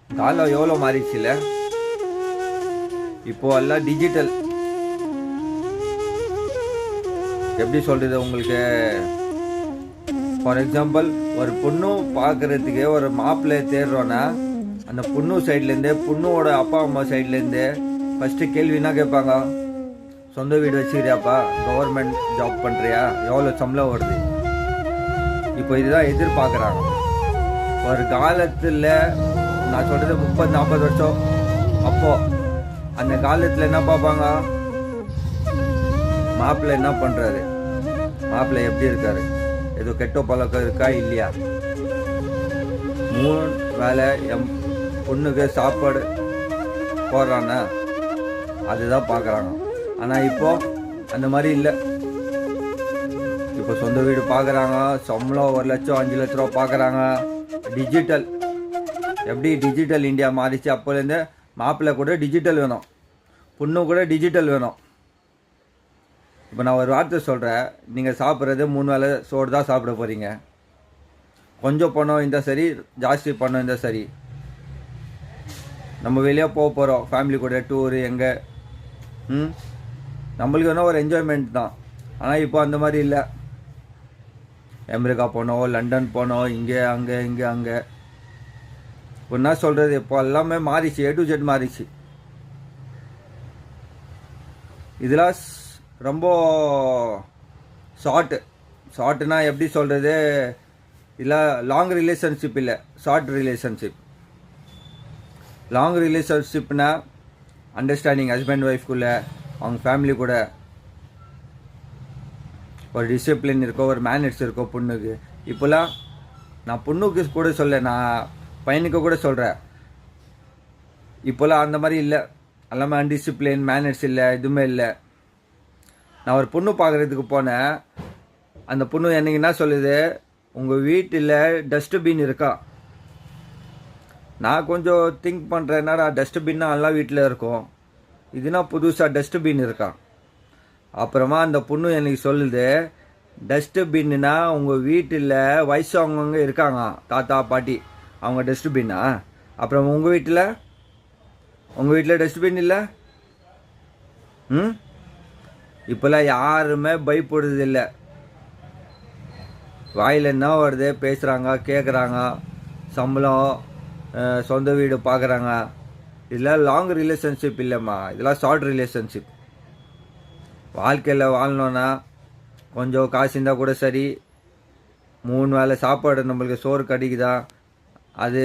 காலம் எவ்வளோ மாறிடுச்சுல. இப்போ எல்லாம் டிஜிட்டல். எப்படி சொல்றது உங்களுக்கு? ஃபார் எக்ஸாம்பிள், ஒரு பொண்ணு பார்க்கறதுக்கு ஒரு மாப்பிள்ளை தேடுறோன்னா அந்த பொண்ணு சைட்லேருந்து, பொண்ணோட அப்பா அம்மா சைட்லேருந்து ஃபஸ்ட்டு கேள்வி என்ன கேட்பாங்க? சொந்த வீடு வச்சுக்கிறியாப்பா, கவர்மெண்ட் ஜாப் பண்ணுறியா, எவ்வளோ சம்பளம் வருது? இப்போ இதுதான் எதிர்பார்க்குறாங்க. ஒரு காலத்தில், நான் சொல்கிறது 30-40 வருஷம் அப்போது, அந்த காலத்தில் என்ன பார்ப்பாங்க? மாப்பிள்ளை என்ன பண்ணுறாரு, மாப்பிள்ளை எப்படி இருக்காரு, ஏதோ கெட்ட பழக்கம் இருக்கா இல்லையா, 3 வேளை பொண்ணுக்கு சாப்பாடு போடுறானா, அதுதான் பார்க்குறாங்க. ஆனால் இப்போ அந்த மாதிரி இல்லை. இப்போ சொந்த வீடு பார்க்குறாங்க, சம்பளம் 1 லட்சம் 5 லட்ச ரூபா பார்க்குறாங்க. டிஜிட்டல். எப்படி டிஜிட்டல் இந்தியா மாறிச்சு அப்போலேருந்து, மாப்பிள்ளை கூட டிஜிட்டல் வேணும், பொண்ணு கூட டிஜிட்டல் வேணும். இப்போ நான் ஒரு வார்த்தை சொல்கிறேன், நீங்கள் சாப்பிட்றது 3 வேளை சோறு தான் சாப்பிட போகிறீங்க. கொஞ்சம் பணம் இருந்தால் சரி, ஜாஸ்தி பணம் இருந்தால் சரி, நம்ம வெளியே போக போகிறோம் ஃபேமிலி கூட டூரு எங்கே, நம்மளுக்கு வேணால் ஒரு என்ஜாய்மெண்ட் தான். ஆனால் இப்போ அந்த மாதிரி இல்லை. அமெரிக்கா போனோம், லண்டன் போனோம், இங்கே அங்கே இங்கே அங்கே. இப்போ என்ன சொல்கிறது, இப்போ எல்லாமே மாறிச்சு, A to Z மாறிச்சு. இதெல்லாம் ரொம்ப ஷார்ட்னா எப்படி சொல்கிறது, இல்லை லாங் ரிலேஷன்ஷிப் இல்லை, ஷார்ட் ரிலேஷன்ஷிப். லாங் ரிலேஷன்ஷிப்னா அண்டர்ஸ்டாண்டிங், ஹஸ்பண்ட் ஒய்ஃப்குள்ளே, அவங்க ஃபேமிலி கூட ஒரு டிசிப்ளின் இருக்கோ, ஒரு மேனர்ஸ் இருக்கோ பொண்ணுக்கு. இப்போலாம் நான் பொண்ணுக்கு கூட சொல்ல, நான் பையனுக்கு கூட சொல்கிறேன், இப்போலாம் அந்த மாதிரி இல்லை. எல்லாமே அன்டிசிப்ளின், மேனர்ஸ் இல்லை, எதுவுமே இல்லை. நான் ஒரு பொண்ணு பார்க்குறதுக்கு போனேன், அந்த பொண்ணு எனக்கு என்ன சொல்லுது, உங்கள் வீட்டில் டஸ்ட்பின் இருக்கா? நான் கொஞ்சம் திங்க் பண்ணுறேன், என்னடா டஸ்ட்பின்னா எல்லா வீட்டில் இருக்கும், இதுனா புதுசாக டஸ்ட்பின் இருக்கா? அப்புறமா அந்த பொண்ணு எனக்கு சொல்லுது, டஸ்ட்பின்னா உங்கள் வீட்டில் வயசானவங்க இருக்காங்க, தாத்தா பாட்டி, அவங்க டஸ்ட்பின்னா. அப்புறம் உங்கள் வீட்டில் டஸ்ட்பின் இல்லை? இப்போல்லாம் யாருமே பயப்படுறது இல்லை. வாயில் என்ன வருது பேசுகிறாங்க, கேட்குறாங்க, சம்பளம், சொந்த வீடு பார்க்குறாங்க. இதெல்லாம் லாங் ரிலேஷன்ஷிப் இல்லைம்மா, இதெல்லாம் ஷார்ட் ரிலேஷன்ஷிப். வாழ்க்கையில் வாழணுன்னா கொஞ்சம் காசு இருந்தால் கூட சரி, 3 வேளை சாப்பாடு நம்மளுக்கு சோறு கிடைக்குதா, அது